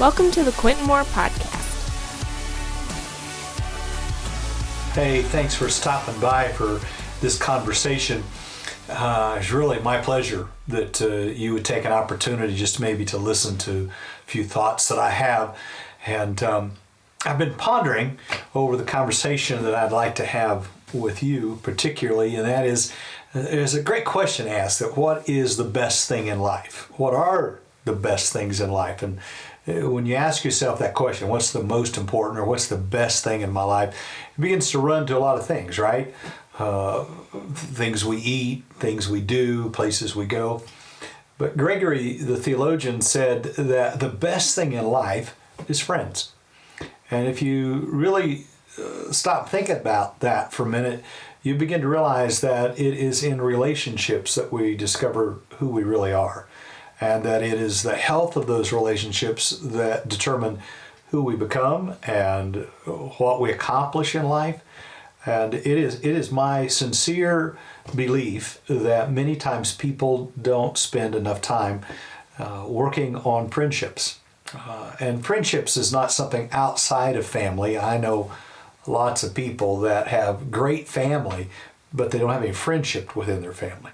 Welcome to the Quintin Moore Podcast. Hey, thanks for stopping by for this conversation. It's really my pleasure that you would take an opportunity just maybe to listen to a few thoughts that I have. And I've been pondering over the conversation that I'd like to have with you particularly, and that is, there's a great question asked that what is the best thing in life? What are the best things in life? And when you ask yourself that question, what's the most important or what's the best thing in my life, it begins to run to a lot of things, right? Things we eat, things we do, places we go. But Gregory, the theologian, said that the best thing in life is friends. And if you really stop thinking about that for a minute, you begin to realize that it is in relationships that we discover who we really are. And that it is the health of those relationships that determine who we become and what we accomplish in life. And it is my sincere belief that many times people don't spend enough time working on friendships. And friendships is not something outside of family. I know lots of people that have great family, but they don't have any friendship within their family.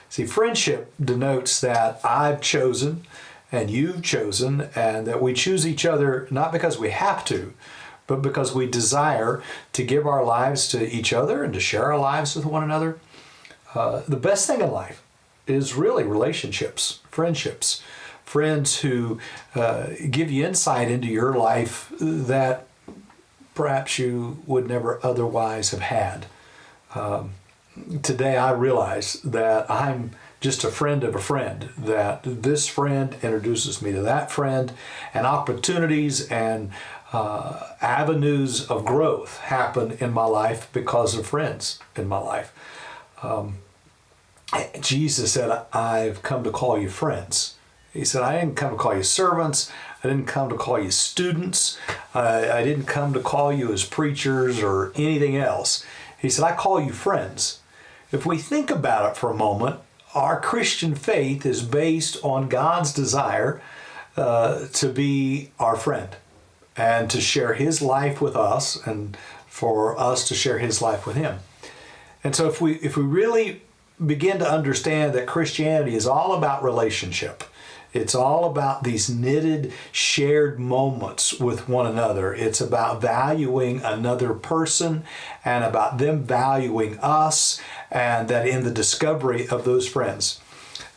See, friendship denotes that I've chosen and you've chosen, and that we choose each other not because we have to, but because we desire to give our lives to each other and to share our lives with one another. The best thing in life is really relationships, friendships, friends who give you insight into your life that perhaps you would never otherwise have had. Today I realize that I'm just a friend of a friend, that this friend introduces me to that friend, and opportunities and avenues of growth happen in my life because of friends in my life. Jesus said, I've come to call you friends. He said, I didn't come to call you servants. I didn't come to call you students. I didn't come to call you as preachers or anything else. He said, I call you friends. If we think about it for a moment, our Christian faith is based on God's desire to be our friend and to share His life with us and for us to share His life with Him. And so if we really begin to understand that Christianity is all about relationship, it's all about these knitted, shared moments with one another. It's about valuing another person and about them valuing us, and that in the discovery of those friends.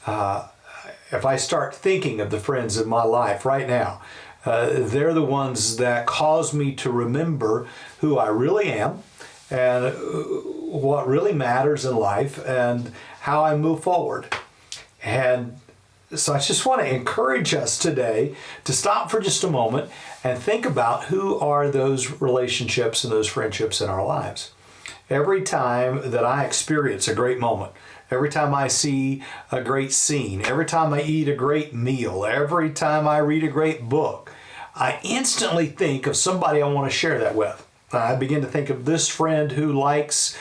If I start thinking of the friends in my life right now, they're the ones that cause me to remember who I really am and what really matters in life and how I move forward. And so I just want to encourage us today to stop for just a moment and think about who are those relationships and those friendships in our lives. Every time that I experience a great moment, every time I see a great scene, every time I eat a great meal, every time I read a great book, I instantly think of somebody I want to share that with. I begin to think of this friend who likes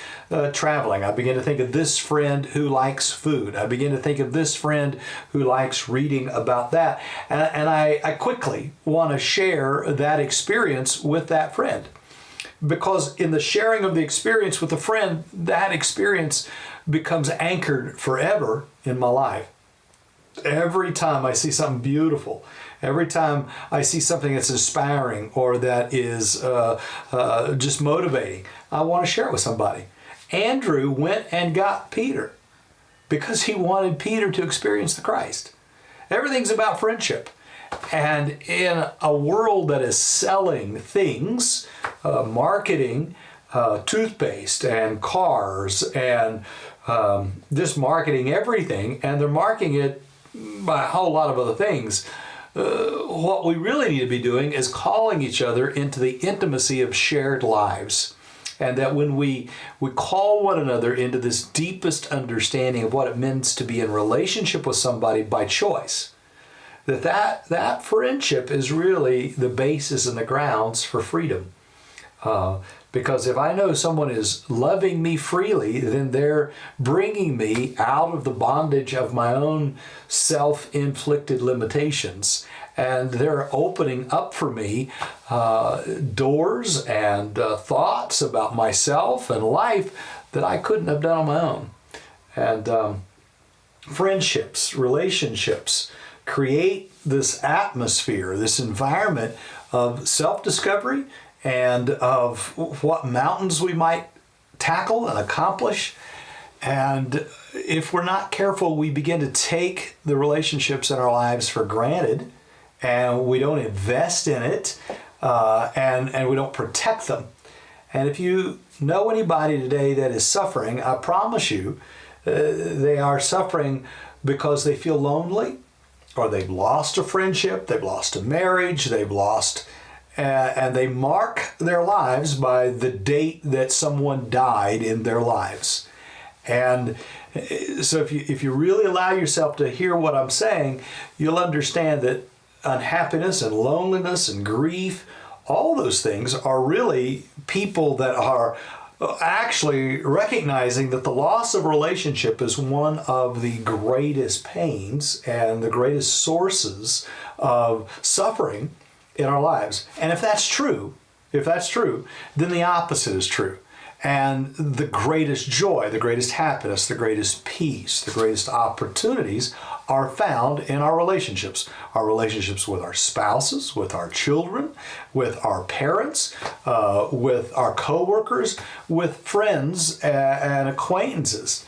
traveling. I begin to think of this friend who likes food. I begin to think of this friend who likes reading about that. And I quickly want to share that experience with that friend. Because in the sharing of the experience with a friend, that experience becomes anchored forever in my life. Every time I see something beautiful, every time I see something that's inspiring or that is just motivating, I want to share it with somebody. Andrew went and got Peter because he wanted Peter to experience the Christ. Everything's about friendship. And in a world that is selling things, marketing toothpaste and cars and just marketing everything, and they're marketing it by a whole lot of other things, what we really need to be doing is calling each other into the intimacy of shared lives. And that when we call one another into this deepest understanding of what it means to be in relationship with somebody by choice, that friendship is really the basis and the grounds for freedom. Because if I know someone is loving me freely, then they're bringing me out of the bondage of my own self-inflicted limitations. And they're opening up for me doors and thoughts about myself and life that I couldn't have done on my own. And friendships, relationships create this atmosphere, this environment of self-discovery and of what mountains we might tackle and accomplish. And if we're not careful, we begin to take the relationships in our lives for granted, and we don't invest in it, and we don't protect them. And if you know anybody today that is suffering, I promise you, they are suffering because they feel lonely, or they've lost a friendship, they've lost a marriage, they've lost, and they mark their lives by the date that someone died in their lives. And so if you really allow yourself to hear what I'm saying, you'll understand that unhappiness and loneliness and grief, all those things are really people that are actually recognizing that the loss of relationship is one of the greatest pains and the greatest sources of suffering in our lives. And if that's true, then the opposite is true. And the greatest joy, the greatest happiness, the greatest peace, the greatest opportunities are found in our relationships with our spouses, with our children, with our parents, with our coworkers, with friends and acquaintances.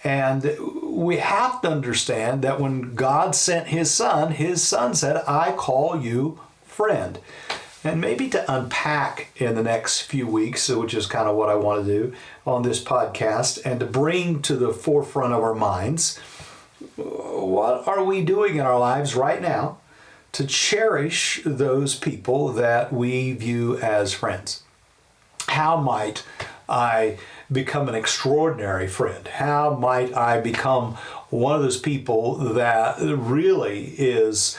And we have to understand that when God sent His Son said, "I call you friend." And maybe to unpack in the next few weeks, which is kind of what I want to do on this podcast, and to bring to the forefront of our minds, what are we doing in our lives right now to cherish those people that we view as friends? How might I become an extraordinary friend? How might I become one of those people that really is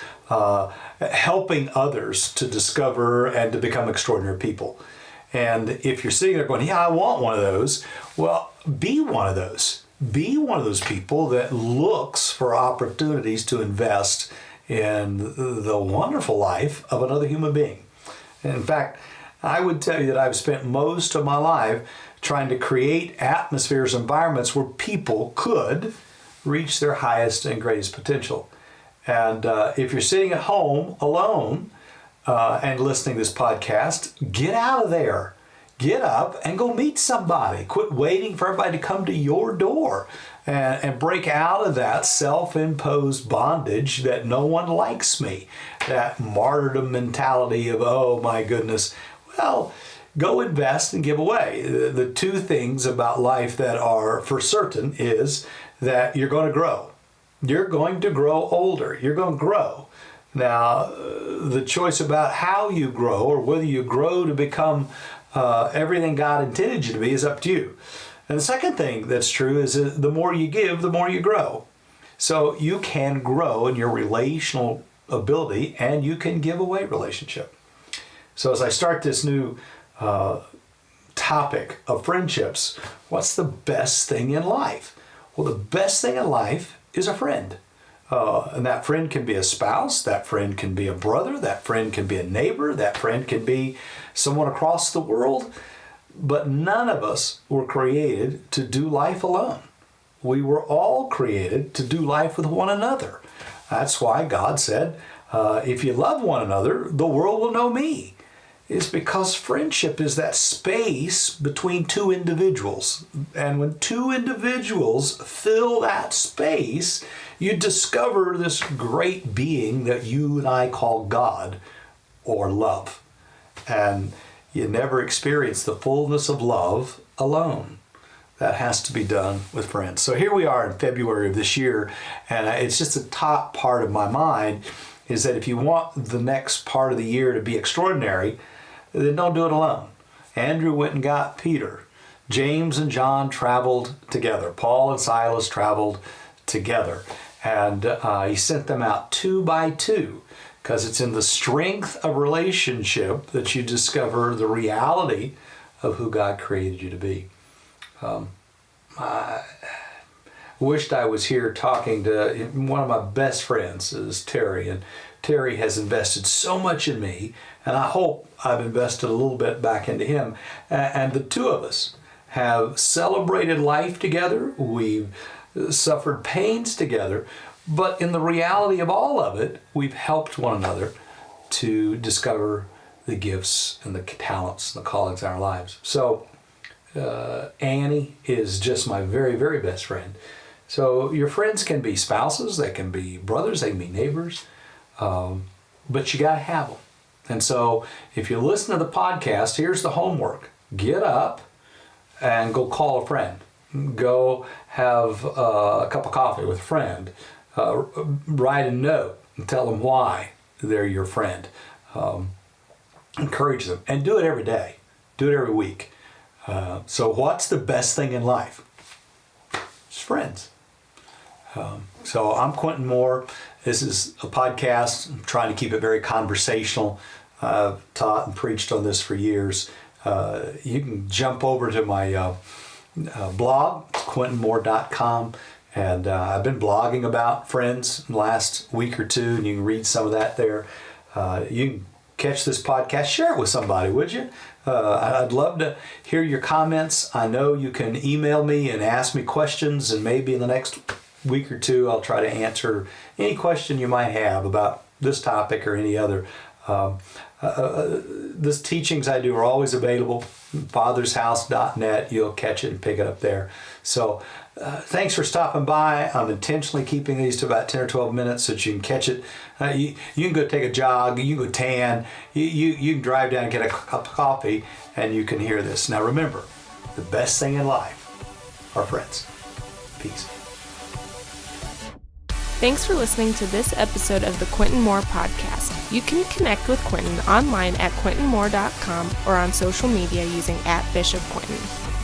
helping others to discover and to become extraordinary people? And if you're sitting there going, "Yeah, I want one of those," well, be one of those. Be one of those people that looks for opportunities to invest in the wonderful life of another human being. In fact, I would tell you that I've spent most of my life trying to create atmospheres, environments where people could reach their highest and greatest potential. And if you're sitting at home alone and listening to this podcast, get out of there. Get up and go meet somebody. Quit waiting for everybody to come to your door and break out of that self-imposed bondage that no one likes me, that martyrdom mentality of, "Oh my goodness." Well, go invest and give away. The two things about life that are for certain is that you're going to grow. You're going to grow older. You're going to grow. Now, the choice about how you grow or whether you grow to become everything God intended you to be is up to you. And the second thing that's true is that the more you give, the more you grow. So you can grow in your relational ability and you can give away relationship. So as I start this new topic of friendships, what's the best thing in life? Well, the best thing in life is a friend. And that friend can be a spouse, that friend can be a brother, that friend can be a neighbor, that friend can be someone across the world. But none of us were created to do life alone. We were all created to do life with one another. That's why God said, if you love one another, the world will know me. It's because friendship is that space between two individuals. And when two individuals fill that space, you discover this great being that you and I call God or love. And you never experience the fullness of love alone. That has to be done with friends. So here we are in February of this year, and it's just the top part of my mind is that if you want the next part of the year to be extraordinary, then don't do it alone. Andrew went and got Peter. James and John traveled together. Paul and Silas traveled together. And he sent them out 2 by 2 because it's in the strength of relationship that you discover the reality of who God created you to be. I wished I was here talking to one of my best friends, is Terry, and Terry has invested so much in me, and I hope I've invested a little bit back into him. And the two of us have celebrated life together. We've suffered pains together, but in the reality of all of it, we've helped one another to discover the gifts and the talents and the callings in our lives. So Annie is just my very, very best friend. So your friends can be spouses, they can be brothers, they can be neighbors, but you got to have them. And so if you listen to the podcast, here's the homework. Get up and go call a friend. Go have a cup of coffee with a friend. Write a note and tell them why they're your friend. Encourage them, and do it every day. Do it every week. So what's the best thing in life? It's friends. So I'm Quintin Moore. This is a podcast. I'm trying to keep it very conversational. I've taught and preached on this for years. You can jump over to my blog, quintinmoore.com, and I've been blogging about friends the last week or two, and you can read some of that there. You can catch this podcast, share it with somebody, would you? I'd love to hear your comments. I know you can email me and ask me questions, and maybe in the next week or two I'll try to answer any question you might have about this topic or any other. These teachings I do are always available. fathershouse.net. You'll catch it and pick it up there. So thanks for stopping by. I'm intentionally keeping these to about 10 or 12 minutes so that you can catch it. You can go take a jog, you can go tan, you can drive down and get a cup of coffee, and you can hear this. Now remember, the best thing in life are friends. Peace. Thanks for listening to this episode of the Quintin Moore Podcast. You can connect with Quintin online at quintinmoore.com or on social media using @BishopQuintin.